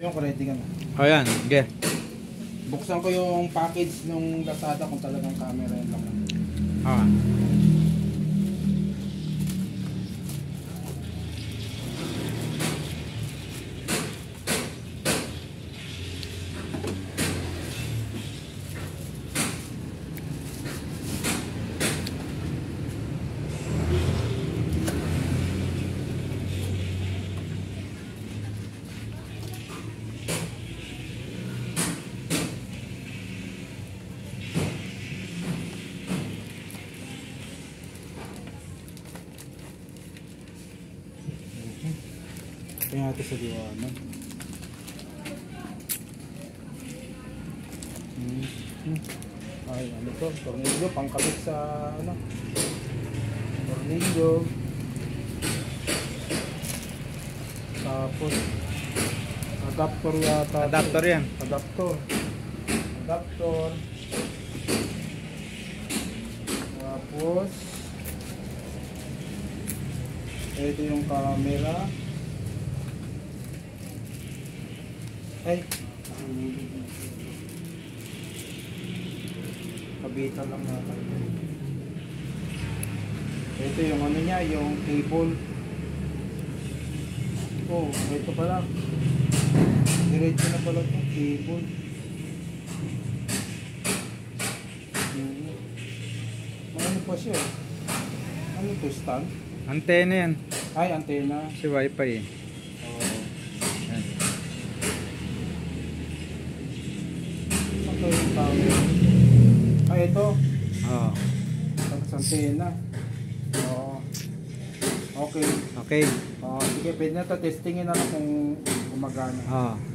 Yung ready ka na. O yan, okay. Buksan ko yung package nung Lazada kung talagang camera yun lang. Ah. Kaya natin sa liwanag. Ay, ano to? Tornilyo, pangkabit sa ano? Tornilyo. Tapos adapter yata. Adapter yan. Adapter. Tapos ito yung camera. Ay, kabitan lang natin. Ito yung ano niya, yung cable. Oh, ito pala. Diretso na pala itong cable. Ano pa siya? Ano to, stand? Antena yan. Ay, antena. Si wifi eh. Oo. Yan. Ito yung camera. Ay, ito. Oo. Tapos antena. Oo. Okay. Okay. Sige, pwede na ito. Testingin na lang kung gumagana. Oo.